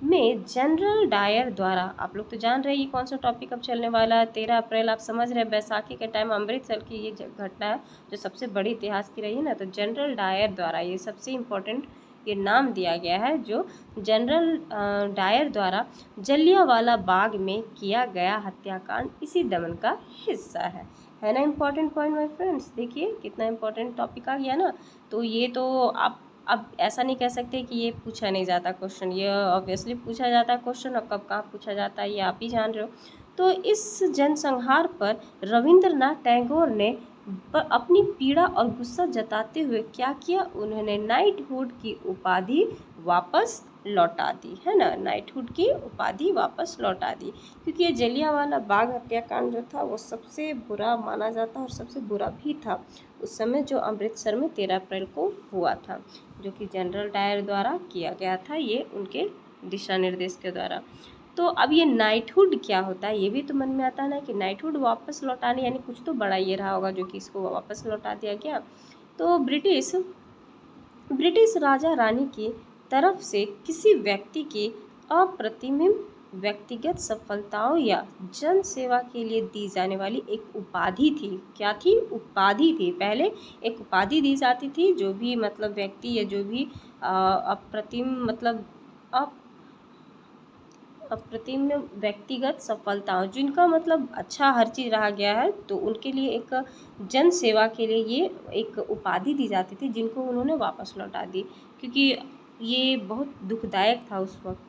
में जनरल डायर द्वारा, आप लोग तो जान रहे हैं ये कौन सा टॉपिक अब चलने वाला है, 13 अप्रैल आप समझ रहे हैं, बैसाखी के टाइम अमृतसर की ये घटना है जो सबसे बड़ी इतिहास की रही है ना। तो जनरल डायर द्वारा, ये सबसे इम्पोर्टेंट ये नाम दिया गया है, जो जनरल डायर द्वारा जलियांवाला बाग में किया गया हत्याकांड इसी दमन का हिस्सा है ना। इम्पॉर्टेंट पॉइंट माय फ्रेंड्स, देखिए कितना इम्पोर्टेंट टॉपिक आ गया ना। तो ये तो आप अब ऐसा नहीं कह सकते कि ये पूछा नहीं जाता क्वेश्चन, ये ऑब्वियसली पूछा जाता है क्वेश्चन, और कब कहाँ पूछा जाता है ये आप ही जान रहे हो। तो इस जनसंहार पर रविंद्रनाथ टैगोर ने अपनी पीड़ा और गुस्सा जताते हुए क्या किया? उन्होंने नाइटहुड की उपाधि वापस लौटा दी, है ना, नाइटहुड की उपाधि वापस लौटा दी। क्योंकि ये जलियांवाला बाग हत्याकांड जो था वो सबसे बुरा माना जाता और सबसे बुरा भी था उस समय, जो अमृतसर में 13 अप्रैल को हुआ था, जो कि जनरल डायर द्वारा किया गया था, ये उनके दिशा निर्देश के द्वारा। तो अब ये नाइटहुड क्या होता है, ये भी तो मन में आता है ना कि नाइटहुड वापस लौटाने, यानी कुछ तो बड़ा ये रहा होगा जो कि इसको वापस लौटा दिया गया। तो ब्रिटिश राजा रानी की तरफ से किसी व्यक्ति की अप्रतिम व्यक्तिगत सफलताओं या जन सेवा के लिए दी जाने वाली एक उपाधि थी। क्या थी? उपाधि थी। पहले एक उपाधि दी जाती थी, जो भी मतलब व्यक्ति या जो भी अप्रतिम मतलब अप्रतिम व्यक्तिगत सफलताओं, जिनका मतलब अच्छा हर चीज़ रहा गया है, तो उनके लिए एक जन सेवा के लिए ये एक उपाधि दी जाती थी, जिनको उन्होंने वापस लौटा दी। क्योंकि ये बहुत दुखदायक था उस वक्त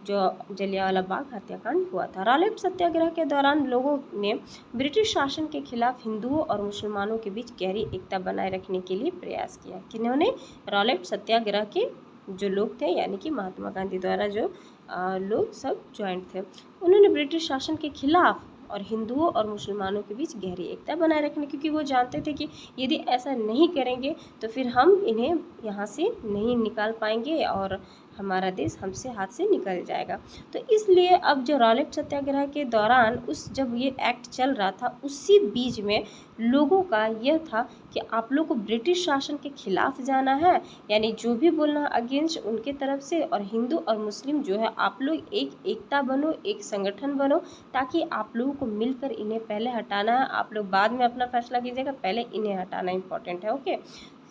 जो जलियांवाला बाग हत्याकांड हुआ था। रॉलेट सत्याग्रह के दौरान लोगों ने ब्रिटिश शासन के खिलाफ हिंदुओं और मुसलमानों के बीच गहरी एकता बनाए रखने के लिए प्रयास किया। किन्होंने? रॉलेट सत्याग्रह के जो लोग थे, यानी कि महात्मा गांधी द्वारा जो लोग सब ज्वाइंट थे, उन्होंने ब्रिटिश शासन के खिलाफ और हिंदुओं और मुसलमानों के बीच गहरी एकता बनाए रखने, क्योंकि वो जानते थे कि यदि ऐसा नहीं करेंगे तो फिर हम इन्हें यहाँ से नहीं निकाल पाएंगे और हमारा देश हमसे हाथ से निकल जाएगा। तो इसलिए अब जो रॉलेट सत्याग्रह के दौरान जब ये एक्ट चल रहा था, उसी बीच में लोगों का यह था कि आप लोग को ब्रिटिश शासन के खिलाफ जाना है, यानी जो भी बोलना अगेंस्ट उनके तरफ से, और हिंदू और मुस्लिम जो है आप लोग एकता बनो, एक संगठन बनो, ताकि आप लोगों को मिलकर इन्हें पहले हटाना है। आप लोग बाद में अपना फैसला कीजिएगा, पहले इन्हें हटाना इंपॉर्टेंट है। ओके,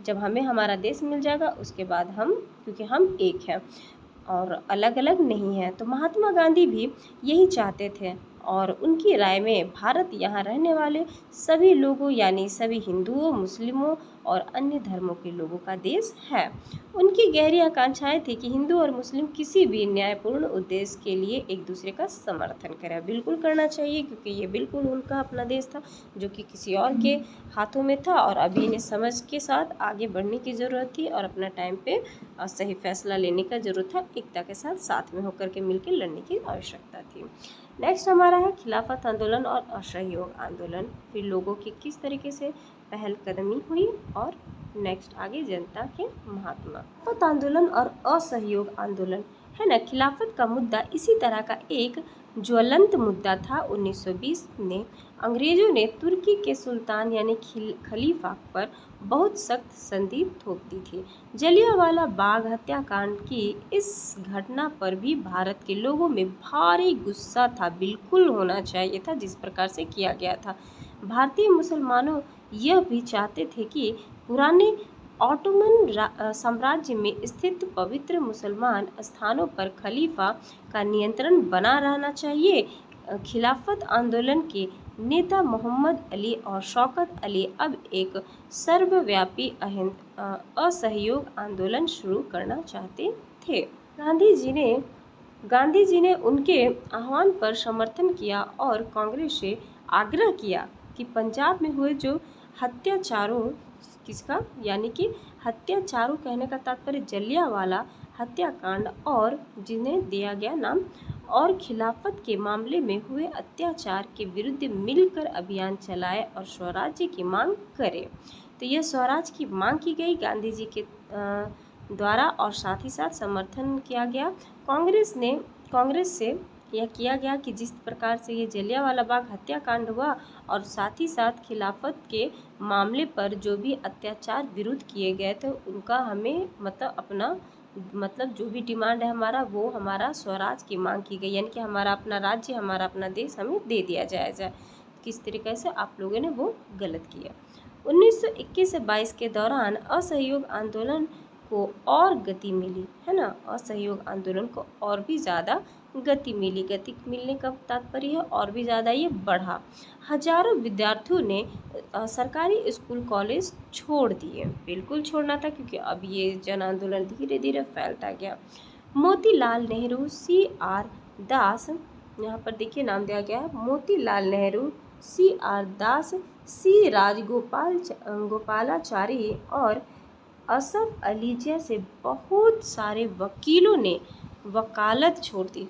जब हमें हमारा देश मिल जाएगा उसके बाद हम, क्योंकि हम एक हैं और अलग अलग नहीं हैं। तो महात्मा गांधी भी यही चाहते थे और उनकी राय में भारत यहाँ रहने वाले सभी लोगों यानी सभी हिंदुओं, मुस्लिमों और अन्य धर्मों के लोगों का देश है। उनकी गहरी आकांक्षाएं थी कि हिंदू और मुस्लिम किसी भी न्यायपूर्ण उद्देश्य के लिए एक दूसरे का समर्थन करें। बिल्कुल करना चाहिए, क्योंकि ये बिल्कुल उनका अपना देश था जो कि किसी और के हाथों में था, और अभी इन्हें समझ के साथ आगे बढ़ने की ज़रूरत थी और अपना टाइम पे सही फैसला लेने का ज़रूरत था। एकता के साथ साथ में होकर के मिलकर लड़ने की आवश्यकता थी। नेक्स्ट हमारा है खिलाफत आंदोलन और असहयोग आंदोलन। फिर लोगों की किस तरीके से पहलकदमी हुई, और नेक्स्ट आगे जनता के महात्मा। खिलाफत आंदोलन और असहयोग आंदोलन है ना, खिलाफत का मुद्दा इसी तरह का एक ज्वलंत मुद्दा था। 1920 में अंग्रेजों ने तुर्की के सुल्तान यानी खलीफा पर बहुत सख्त संधि थोप दी थी। जलियांवाला बाग हत्याकांड की इस घटना पर भी भारत के लोगों में भारी गुस्सा था। बिल्कुल होना चाहिए था जिस प्रकार से किया गया था। भारतीय मुसलमानों यह भी चाहते थे कि पुराने ऑटोमन साम्राज्य में स्थित पवित्र मुसलमान स्थानों पर खलीफा का नियंत्रण बना रहना चाहिए। खिलाफत आंदोलन के नेता मोहम्मद अली और शौकत अली अब एक सर्वव्यापी असहयोग आंदोलन शुरू करना चाहते थे। गांधी जी ने उनके आह्वान पर समर्थन किया और कांग्रेस से आग्रह किया कि पंजाब में हुए जो हत्याचारों, किसका यानी कि हत्याचारों कहने का तात्पर्य जलियांवाला हत्याकांड और जिन्हें दिया गया नाम, और खिलाफत के मामले में हुए अत्याचार के विरुद्ध मिलकर अभियान चलाए और स्वराज्य की मांग करे। तो यह स्वराज की मांग की गई गांधी जी के द्वारा, और साथ ही साथ समर्थन किया गया कांग्रेस से यह किया गया कि जिस प्रकार से ये जलियांवाला बाग हत्याकांड हुआ और साथ ही साथ खिलाफत के मामले पर जो भी अत्याचार विरुद्ध किए गए थे उनका हमें मतलब जो भी डिमांड है हमारा, वो हमारा स्वराज की मांग की गई, यानी कि हमारा अपना राज्य, हमारा अपना देश हमें दे दिया जाए। किस तरीके से आप लोगों ने वो गलत किया। 1921 से 22 के दौरान असहयोग आंदोलन को और गति मिली, है ना, असहयोग आंदोलन को और भी ज़्यादा गति मिली। गति मिलने का तात्पर्य है और भी ज़्यादा ये बढ़ा। हजारों विद्यार्थियों ने सरकारी स्कूल कॉलेज छोड़ दिए। बिल्कुल छोड़ना था, क्योंकि अब ये जन आंदोलन धीरे धीरे फैलता गया। मोतीलाल नेहरू, CR दास, यहाँ पर देखिए नाम दिया गया है, मोतीलाल नेहरू, CR दास, C गोपालाचारी और असफ अली जैसे बहुत सारे वकीलों ने वकालत छोड़ दी।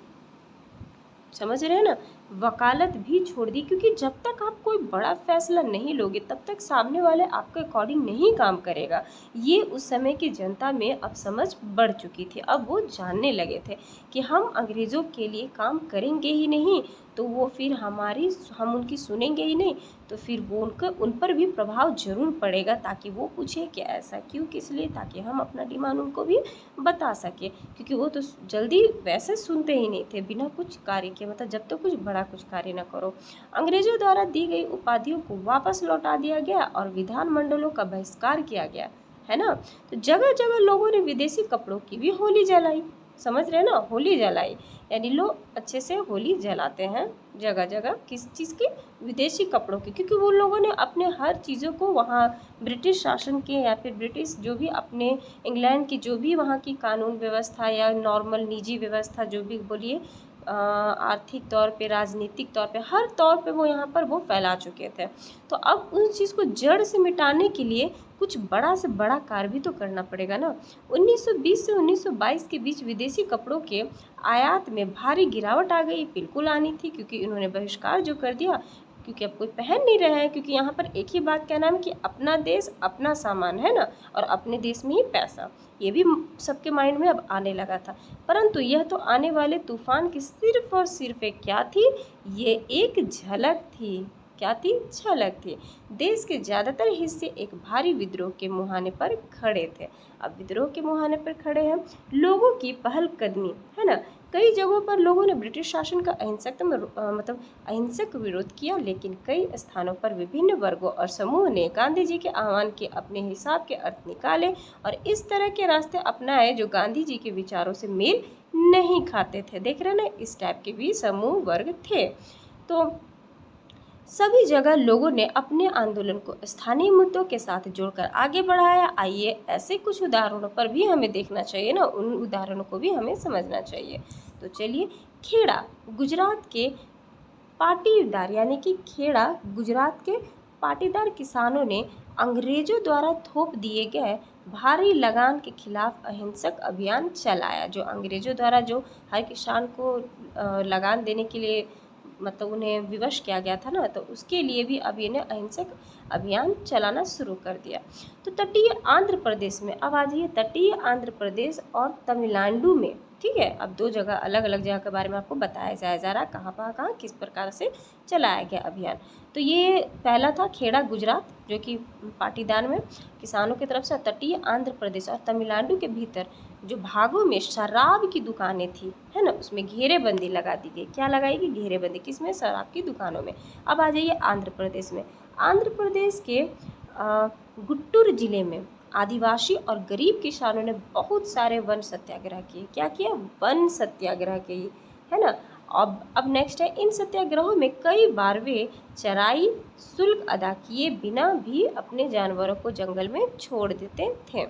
समझ रहे हैं ना, वकालत भी छोड़ दी, क्योंकि जब तक आप कोई बड़ा फैसला नहीं लोगे तब तक सामने वाले आपके अकॉर्डिंग नहीं काम करेगा। ये उस समय की जनता में अब समझ बढ़ चुकी थी। अब वो जानने लगे थे कि हम अंग्रेज़ों के लिए काम करेंगे ही नहीं तो वो फिर हम उनकी सुनेंगे ही नहीं, तो फिर वो उन पर भी प्रभाव जरूर पड़ेगा, ताकि वो पूछे कि ऐसा क्यों, किस लिए, ताकि हम अपना डिमांड उनको भी बता सके। क्योंकि वो तो जल्दी वैसे सुनते ही नहीं थे बिना कुछ कार्य के, मतलब जब तक कुछ बड़ा कुछ कार्य न करो। अंग्रेजों द्वारा दी गई उपाधियों को वापस लौटा दिया गया और विधानमंडलों का बहिष्कार किया गया, है ना। तो जगह जगह लोगों ने विदेशी कपड़ों की भी होली जलाई। समझ रहे ना, होली जलाई, यानी लोग अच्छे से होली जलाते हैं जगह जगह। किस चीज़ की? विदेशी कपड़ों की, क्योंकि वो लोगों ने अपने हर चीज़ों को वहाँ ब्रिटिश शासन के या फिर ब्रिटिश जो भी अपने इंग्लैंड की जो भी वहाँ की कानून व्यवस्था या नॉर्मल निजी व्यवस्था जो भी बोलिए, आर्थिक तौर पे, राजनीतिक तौर पे, हर तौर पे वो यहाँ पर वो फैला चुके थे। तो अब उस चीज़ को जड़ से मिटाने के लिए कुछ बड़ा से बड़ा कार्य भी तो करना पड़ेगा ना। 1920 से 1922 के बीच विदेशी कपड़ों के आयात में भारी गिरावट आ गई। बिल्कुल आनी थी, क्योंकि इन्होंने बहिष्कार जो कर दिया, क्योंकि अब कोई पहन नहीं रहा है। क्योंकि यहाँ पर एक ही बात कहना है कि अपना देश अपना सामान, है ना, और अपने देश में ही पैसा, ये भी सबके माइंड में अब आने लगा था। परंतु यह तो आने वाले तूफान की सिर्फ और सिर्फ एक क्या थी, ये एक झलक थी। क्या थी? झलक थी। देश के ज़्यादातर हिस्से एक भारी विद्रोह के मुहाने पर खड़े थे। अब विद्रोह के मुहाने पर खड़े हैं। लोगों की पहलकदमी, है ना, कई जगहों पर लोगों ने ब्रिटिश शासन का अहिंसक विरोध किया, लेकिन कई स्थानों पर विभिन्न वर्गों और समूह ने गांधी जी के आह्वान के अपने हिसाब के अर्थ निकाले और इस तरह के रास्ते अपनाए जो गांधी जी के विचारों से मेल नहीं खाते थे। देख रहे ना, इस टाइप के भी समूह वर्ग थे। तो सभी जगह लोगों ने अपने आंदोलन को स्थानीय मुद्दों के साथ जोड़कर आगे बढ़ाया। आइए ऐसे कुछ उदाहरणों पर भी हमें देखना चाहिए ना, उन उदाहरणों को भी हमें समझना चाहिए। तो चलिए, खेड़ा गुजरात के पाटीदार यानी कि खेड़ा गुजरात के पाटीदार किसानों ने अंग्रेजों द्वारा थोप दिए गए भारी लगान के खिलाफ अहिंसक अभियान चलाया। जो अंग्रेजों द्वारा जो हर किसान को लगान देने के लिए मतलब उन्हें विवश किया गया था ना, तो उसके लिए भी अब इन्हें अहिंसक अभियान चलाना शुरू कर दिया। तो तटीय आंध्र प्रदेश में, अब आ जाइए तटीय आंध्र प्रदेश और तमिलनाडु में, ठीक है। अब दो जगह, अलग अलग जगह के बारे में आपको बताया जाए जा रहा कहाँ किस प्रकार से चलाया गया अभियान। तो ये पहला था खेड़ा गुजरात जो कि पाटीदार में किसानों की तरफ से। तटीय आंध्र प्रदेश और तमिलनाडु के भीतर जो भागों में शराब की दुकानें थी, है ना, उसमें घेरेबंदी लगा दी गई। क्या लगाई गई? घेरेबंदी। किसमें? शराब की दुकानों में। अब आ जाइए आंध्र प्रदेश में। आंध्र प्रदेश के गुट्टूर जिले में आदिवासी और गरीब किसानों ने बहुत सारे वन सत्याग्रह किए। क्या किया? वन सत्याग्रह किए, है ना। अब नेक्स्ट है, इन सत्याग्रहों में कई बार वे चराई शुल्क अदा किए बिना भी अपने जानवरों को जंगल में छोड़ देते थे,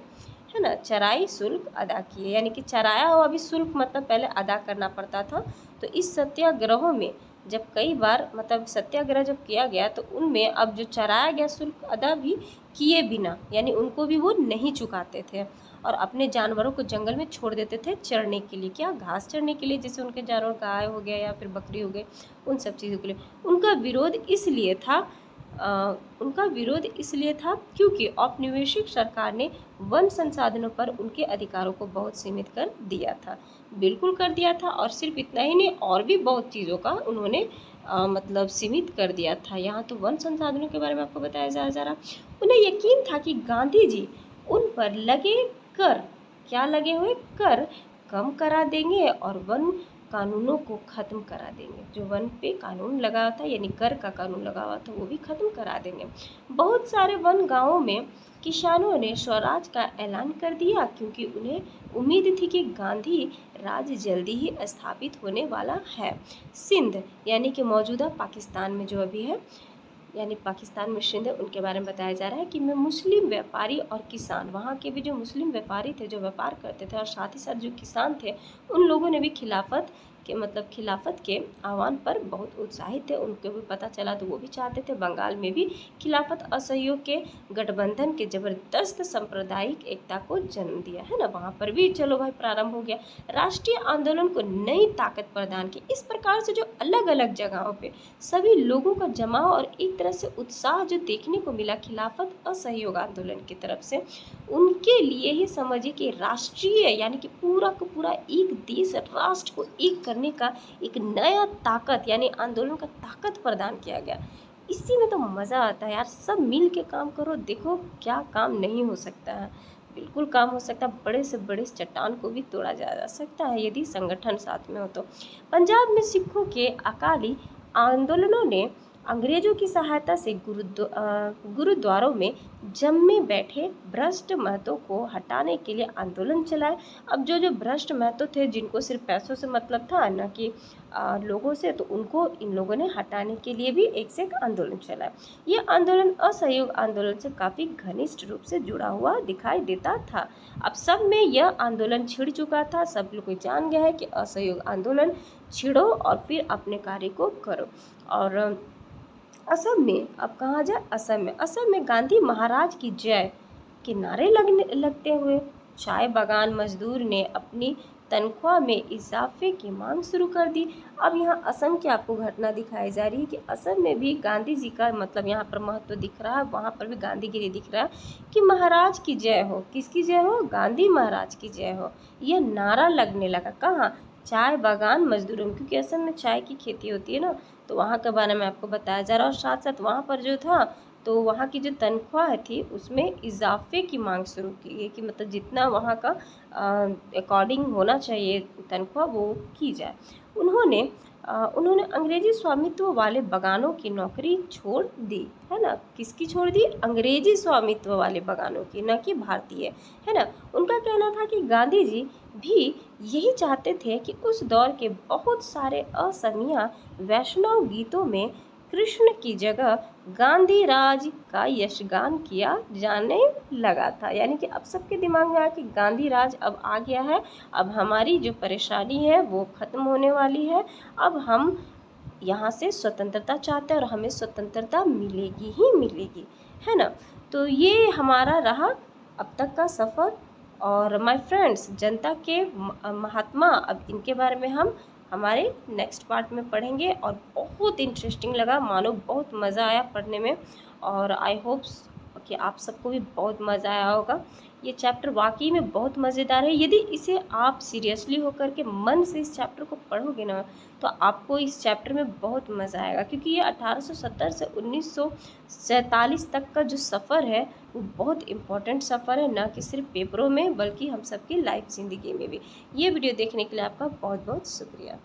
है ना। चराई शुल्क अदा किए यानी कि चराया हुआ भी शुल्क मतलब पहले अदा करना पड़ता था। तो इस सत्याग्रहों में जब कई बार मतलब सत्याग्रह जब किया गया तो उनमें अब जो चराया गया शुल्क अदा भी किए बिना, यानी उनको भी वो नहीं चुकाते थे और अपने जानवरों को जंगल में छोड़ देते थे चरने के लिए। क्या? घास चरने के लिए, जैसे उनके जानवर गाय हो गया या फिर बकरी हो गई, उन सब चीज़ों के लिए। उनका विरोध इसलिए था क्योंकि औपनिवेशिक सरकार ने वन संसाधनों पर उनके अधिकारों को बहुत सीमित कर दिया था। बिल्कुल कर दिया था, और सिर्फ इतना ही नहीं, और भी बहुत चीज़ों का उन्होंने मतलब सीमित कर दिया था। यहाँ तो वन संसाधनों के बारे में आपको बताया जा रहा। उन्हें यकीन था कि गांधी जी उन पर लगे कर, क्या लगे हुए कर, कम करा देंगे और वन कानूनों को ख़त्म करा देंगे। जो वन पे कानून लगा हुआ था यानी कर का कानून लगा हुआ था वो भी ख़त्म करा देंगे। बहुत सारे वन गांवों में किसानों ने स्वराज का ऐलान कर दिया क्योंकि उन्हें उम्मीद थी कि गांधी राज जल्दी ही स्थापित होने वाला है। सिंध यानी कि मौजूदा पाकिस्तान में जो अभी है, यानी पाकिस्तान में सिंध है, उनके बारे में बताया जा रहा है कि मैं मुस्लिम व्यापारी और किसान, वहाँ के भी जो मुस्लिम व्यापारी थे जो व्यापार करते थे और साथ ही साथ जो किसान थे, उन लोगों ने भी खिलाफत के आह्वान पर बहुत उत्साहित थे। उनको भी पता चला तो वो भी चाहते थे। बंगाल में भी खिलाफत असहयोग के गठबंधन के जबरदस्त सांप्रदायिक एकता को जन्म दिया, है ना। वहाँ पर भी चलो भाई प्रारंभ हो गया। राष्ट्रीय आंदोलन को नई ताकत प्रदान की। इस प्रकार से जो अलग अलग जगहों पे सभी लोगों का जमाव और एक तरह से उत्साह जो देखने को मिला खिलाफत असहयोग आंदोलन की तरफ से, उनके लिए ही समझिए कि राष्ट्रीय यानी कि पूरा का पूरा एक देश राष्ट्र को एक करने का एक नया ताकत यानी आंदोलन का ताकत प्रदान किया गया। इसी में तो मज़ा आता है यार, सब मिल के काम करो, देखो क्या काम नहीं हो सकता है। बिल्कुल काम हो सकता है, बड़े से बड़े चट्टान को भी तोड़ा जा सकता है यदि संगठन साथ में हो तो। पंजाब में सिखों के अकाली आंदोलनों ने अंग्रेजों की सहायता से गुरुद्वारों में जम्मे बैठे भ्रष्ट महतों को हटाने के लिए आंदोलन चलाए। अब जो भ्रष्ट महतो थे जिनको सिर्फ पैसों से मतलब था न कि लोगों से, तो उनको इन लोगों ने हटाने के लिए भी एक से एक आंदोलन चलाया। ये आंदोलन असहयोग आंदोलन से काफ़ी घनिष्ठ रूप से जुड़ा हुआ दिखाई देता था। अब सब में यह आंदोलन छिड़ चुका था, सब लोग जान गया है कि असहयोग आंदोलन छिड़ो और फिर अपने कार्य को करो। और असम में, अब कहाँ जाए, असम में गांधी महाराज की जय के नारे लगते हुए चाय बागान मजदूर ने अपनी तनख्वाह में इजाफे की मांग शुरू कर दी। अब यहाँ असम की आपको घटना दिखाई जा रही है कि असम में भी गांधी जी का मतलब यहाँ पर महत्व दिख रहा है, वहाँ पर भी गांधीगिरी दिख रहा है कि महाराज की जय हो। किसकी जय हो? गांधी महाराज की जय हो। यह नारा लगने लगा कहाँ? चाय बागान मजदूरों में, क्योंकि असम में चाय की खेती होती है ना, तो वहाँ के बारे में आपको बताया जा रहा है। और साथ साथ वहाँ पर जो था तो वहाँ की जो तनख्वाह थी उसमें इजाफे की मांग शुरू की गई कि मतलब जितना वहाँ का अकॉर्डिंग होना चाहिए तनख्वाह वो की जाए। उन्होंने अंग्रेजी स्वामित्व वाले बगानों की नौकरी छोड़ दी, है ना। किसकी छोड़ दी? अंग्रेजी स्वामित्व वाले बगानों की, न कि भारतीय, है ना। उनका कहना था कि गांधी जी भी यही चाहते थे कि उस दौर के बहुत सारे असमिया वैष्णव गीतों में कृष्ण की जगह गांधी राज का यशगान किया जाने लगा था। यानी कि अब सबके दिमाग में आया कि गांधी राज अब आ गया है, अब हमारी जो परेशानी है वो ख़त्म होने वाली है, अब हम यहाँ से स्वतंत्रता चाहते हैं और हमें स्वतंत्रता मिलेगी ही मिलेगी, है ना। तो ये हमारा रहा अब तक का सफ़र। और माय फ्रेंड्स, जनता के महात्मा, अब इनके बारे में हम हमारे नेक्स्ट पार्ट में पढ़ेंगे। और बहुत इंटरेस्टिंग लगा, मानो बहुत मज़ा आया पढ़ने में। और आई होप्स कि आप सबको भी बहुत मज़ा आया होगा। ये चैप्टर वाकई में बहुत मज़ेदार है। यदि इसे आप सीरियसली होकर के मन से इस चैप्टर को पढ़ोगे ना, तो आपको इस चैप्टर में बहुत मज़ा आएगा, क्योंकि ये 1870 से 1947 तक का जो सफ़र है वो बहुत इम्पोर्टेंट सफ़र है, ना कि सिर्फ पेपरों में बल्कि हम सबकी लाइफ ज़िंदगी में भी। ये वीडियो देखने के लिए आपका बहुत बहुत शुक्रिया।